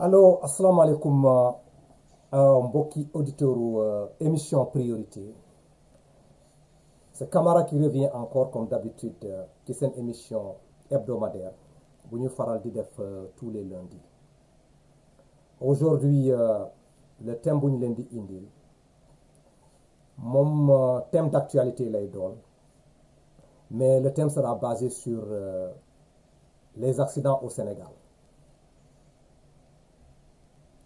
allo asalaamaaleykum mbokki auditeurs émission priorité c'est Camara qui revient encore comme d'habitude ci seen émission hebdomadaire bu ñu faral di def tous les lundis. Aujourd'hui le thème bu ñu leen di indil moom thème d'actualité lay doon, mais le thème sera basé sur les accidents au Sénégal.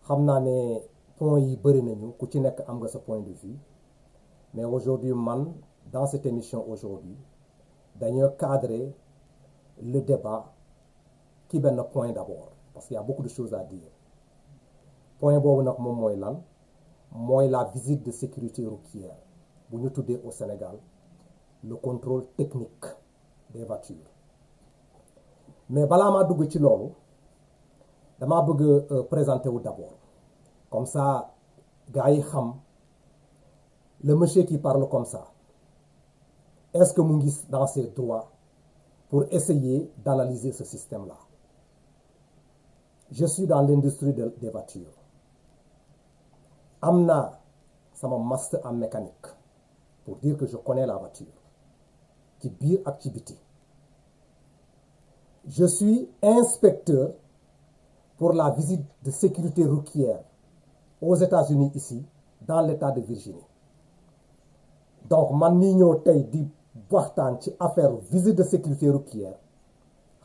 xam naa ne point yi bëri nañu ku ci nekk am nga sa point de vue, mais aujourd'hui man dans cette émission aujourd'hui dañoo cadrer le débat ci benn point d'abord parce qu'il y a beaucoup de choses à dire. Point boobu nag moom mooy lan, mooy la visite de sécurité routière bu ñu tuddee au Sénégal le contrôle technique des voitures. Mais balaa maa dugg ci loolu damaa bëgg présenter wu d'abord comme ça gars yi xam le monsieur qui parle comme ça est-ce que mu ngi dans ses droits pour essayer d'analyser ce système-là. Je suis dans l'industrie des voitures, am naa sama master en mécanique pour dire que je connais la voiture ci biir ak ci biti. Je suis inspecteur pour la visite de sécurité routière aux États-Unis ici dans l'État de Virginie. Donc man mii ñëw tey di waxtaan ci affaire visite de sécurité routière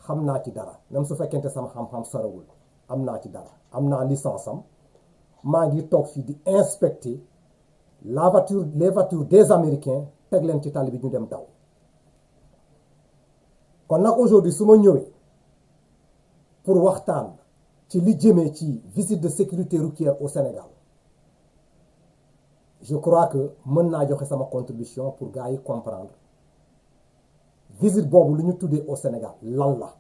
xam naa ci dara, même su fekkente sama xam-xam sorewul am naa ci dara, am naa licence am, maa ngi toog fii di inspecter les voitures des Américains, teg leen ci tali bi ñu dem daw. Kon nag aujourd'hui su ma ñëwee pour waxtaan ci li jëmee ci visite de sécurité routière au Sénégal, je crois que mën naa joxe sama contribution pour gars yi comprendre visite boobu lu ñu tuddee au Sénégal lan la,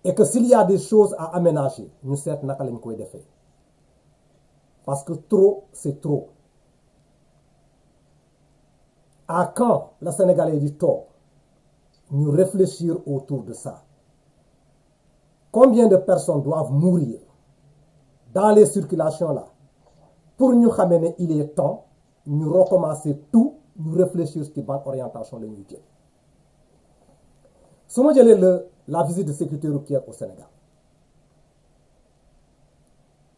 et que s'il y a des choses à aménager ñu seet naka lañ koy defee, parce que trop c'est trop. À quand la Sénégalais di toog ñu réfléchir autour de ça? Combien de personnes doivent mourir dans les circulations là pour ñu xamee ne il est temps ñu recommencer tout, ñu réfléchir ci ban orientation la ñuy jël. su ma jëlee la visite de sécurité routière au Sénégal,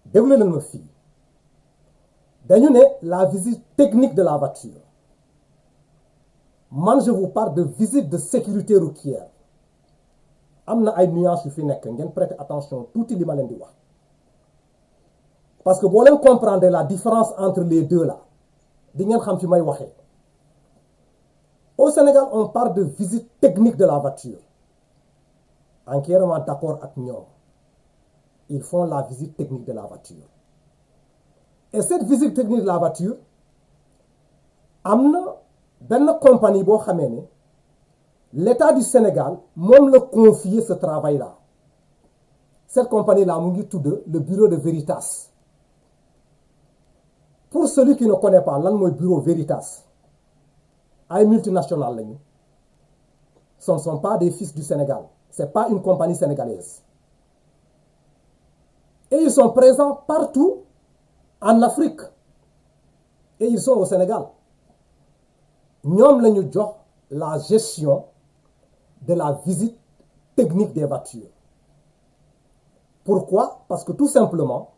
déglu leen ma fii dañu ne la visite technique de la voiture. Man je vous parle de visite de sécurité routière. Am na ay nuances yu fi nekk, ngeen prêter attention tuuti li ma leen di wax, parce que boo leen comprendre la différence entre les deux là di ngeen xam fi may waxee. Au Sénégal on parle de visite technique de la voiture, entièrement d'accord ak ñoom, ils font la visite technique de la voiture, et cette visite technique de la voiture am na benn compagnie boo xamee ne l'État du Sénégal moom la confier ce travail-là. Cette compagnie-là mu ngi tudd le bureau de Veritas. Pour celui qui ne connaît pas lan mooy bureau Veritas, ay multinationales lañu, ce ne sont pas des fils du Sénégal, c'est pas une compagnie sénégalaise, et ils sont présents partout en Afrique, et ils sont au Sénégal. ñoom la ñu jox la gestion de la visite technique des voitures. Pourquoi? Parce que tout simplement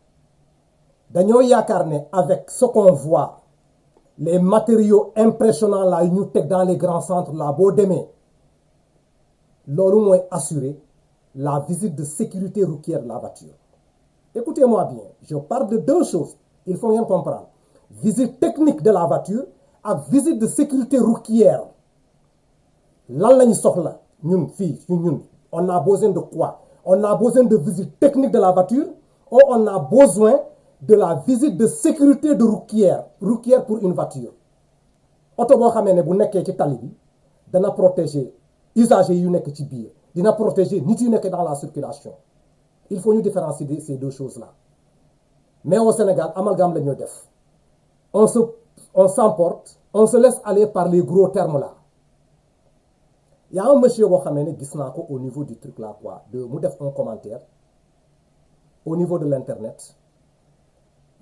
dañoo yaakaar ne avec ce qu'on voit, les matériaux impressionnants là yu ñu teg dans les grands centres là, boo demee loolu mooy assurer la visite de sécurité routière de la voiture. Écoutez-moi bien, je parle de deux choses, il faut bien comprendre: visite technique de la voiture ak visite de sécurité routière. Lan lañu soxla ñun fii ñun, on a besoin de quoi? On a besoin de visite technique de la voiture, ou on a besoin de la visite de sécurité de routière pour une voiture. Oto boo xamee ne bu nekkee ci tali bi dana protéger usagers yu nekk ci biir, dina protéger nit yu nekk dans la circulation. Il faut ñu différencier ces deux choses-là. Mais au Sénégal amalgame la ñuy def, on s'emporte, on se laisse aller par les gros termes là. Il y a un monsieur boo xamee ne gis naa ko au niveau du truc là quoi, de mu def un commentaire au niveau de l'Internet.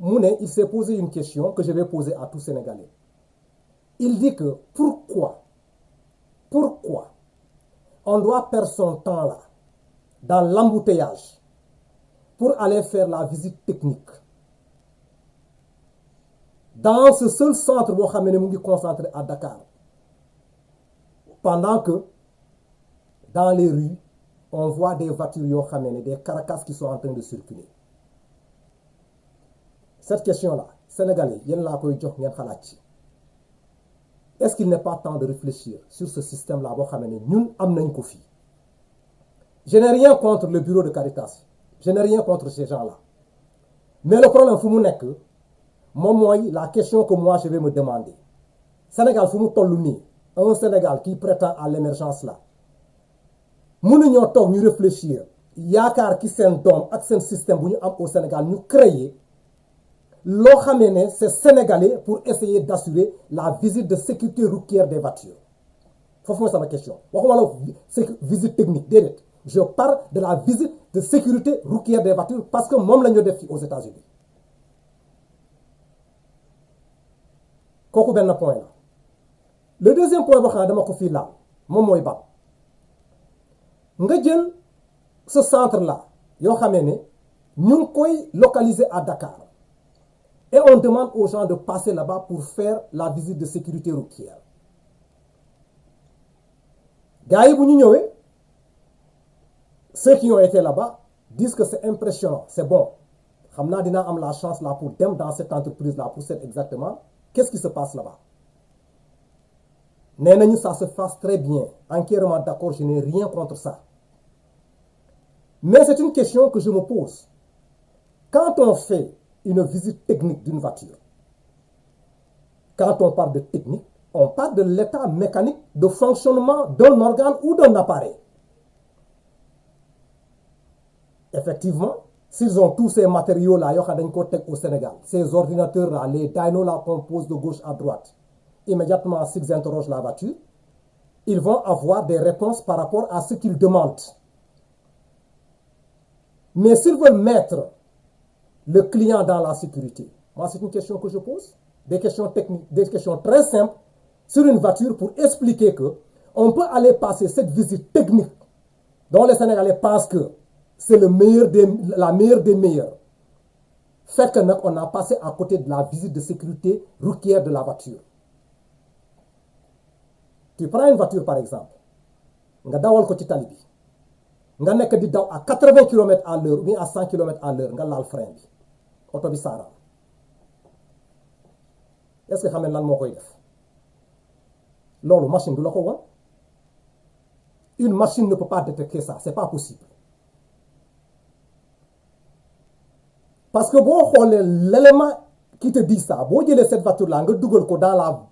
Il s'est posé une question que je vais poser à tout Sénégalais. Il dit que pourquoi on doit perdre son temps là dans l'embouteillage pour aller faire la visite technique dans ce seul centre boo xam ne mu ngi concentré à Dakar, pendant que dans les rues on voit des voitures yoo xam ne des carcasses qui sont en train de circuler. Cette question-là, Sénégalais, yéen laa koy jox ngeen xalaat ci. Est-ce qu'il n'est pas temps de réfléchir sur ce système-là boo xam ne ñun am nañ ko fii? Je n'ai rien contre le bureau de Caritas, je n'ai rien contre ces gens-là, mais le problème fu mu nekk moom mooy la question que moi je vais me demander. Sénégal fu mu toll nii, un Sénégal qui prétend à l'émergence là, mënuñoo toog ñu réfléchir yaakaar ki seen doom ak seen système bu ñu am au Sénégal ñu créer loo xamee ne c'est sénégalais pour essayer d'assurer la visite de sécurité routière des voitures. Foofu mooy sama question. Waxuma la visite technique déedéet, je parle de la visite de sécurité routière des voitures parce que moom la ñu def fii aux États-Unis. Kooku benn point la. Le deuxième point boo xam ne dama ko fii laal moom mooy ban nga jël ce centre là yoo xamee ne ñu ngi koy localiser à Dakar et on demande aux gens de passer là-bas pour faire la visite de sécurité routière. Gars yi bu ñu ñëwee ceux qui ont été là-bas disent que c'est impressionnant, c'est bon. Xam naa dinaa am la chance là pour dem dans cette entreprise là pour savoir exactement qu'est-ce qui se passe là-bas. Nee nañu ça se passe très bien, entièrement d'accord, je n'ai rien contre ça. Mais c'est une question que je me pose. Quand on fait une visite technique d'une voiture, quand on parle de technique, on parle de l'état mécanique de fonctionnement d'un organe ou d'un appareil. Effectivement, s'ils ont tous ces matériaux-là, au Sénégal, ces ordinateurs-là, les dynos-là qu'on pose de gauche à droite, immédiatement, s'ils interrogent la voiture, ils vont avoir des réponses par rapport à ce qu'ils demandent. Mais s'ils veulent mettre le client dans la sécurité, moi, c'est une question que je pose, des questions techniques, des questions très simples sur une voiture pour expliquer que on peut aller passer cette visite technique dont les Sénégalais pensent que c'est la meilleure des meilleures. Fait que on a passé à côté de la visite de sécurité routière de la voiture. Tu prends une voiture par exemple, nga dawal ko ci tali bi, nga nekk di daw à 80 km à l'heure ou bien à 100 km à l'heure nga laal frein bi, oto bi saaraan. Est-ce que xam ngeen lan moo koy def? Loolu machine du la ko won. Une machine ne peut pas détecter ça, c'est pas possible. Parce que boo xoolee l'élément qui te dit ça, boo jëlee cette voiture là nga dugal ko dans la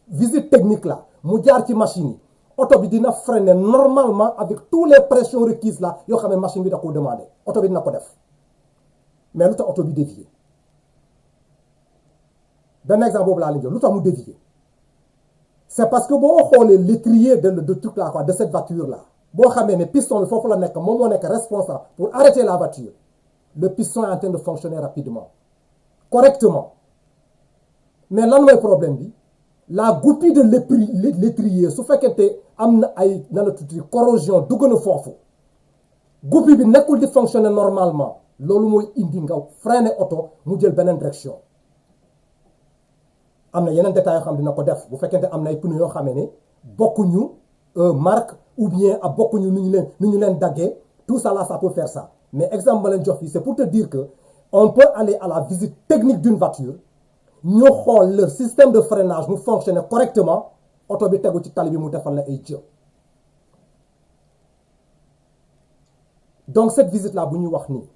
visite technique là, mu jaar ci machine yi, oto bi dina freiner normalement avec toutes les pressions requises là yoo xam ne machine bi da koo demandé, oto bi dina ko def. Mais lu tax oto bi dévier? Benn exemple boobu laa leen jox, lu tax mu dévier? C'est parce que boo xoolee l'étrier de truc là quoi, de cette voiture là, boo xamee ne piston bi foofu la nekk, moom moo nekk responsable pour arrêter la voiture. Le piston est en train de fonctionner rapidement, correctement. Mais lan mooy problème bi? La goupille de l'étrier su fekkente am na ay na la tuuti corrosion dugg na foofu, goupille bi nekkul di fonctionner normalement, loolu mooy indi nga freiner oto mu jël beneen direction. Am na yeneen détails yoo xam dina ko def bu fekkente am na ay pneus yoo xam ne bokkuñu marque ou bien a bokkuñu nu ñu leen daggee, tout ça là ça peut faire ça. Mais exemple ma leen jox fii c'est pour te dire que on peut aller à la visite technique d'une voiture, ñu xool le système de freinage mu fonctionner correctement, oto bi tegu ci tali bi mu defal la ay jë. Donc cette visite là bu ñu wax nii,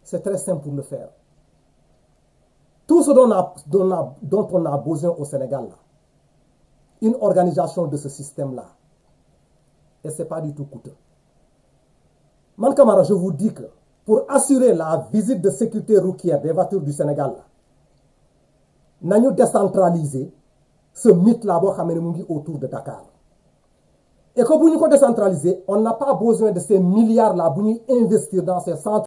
c'est très simple pour le faire. Tout ce dont on a besoin au Sénégal là, une organisation de ce système là, et c'est pas du tout coûteux. Man Camara, je vous dis que pour assurer la visite de sécurité routière des voitures du Sénégal là, nañu décentraliser ce mythe là boo xam ne mu ngi autour de Dakar. Et que bu ñu ko décentraliser, on n'a pas besoin de ces milliards là bu ñuy investir dans ces centres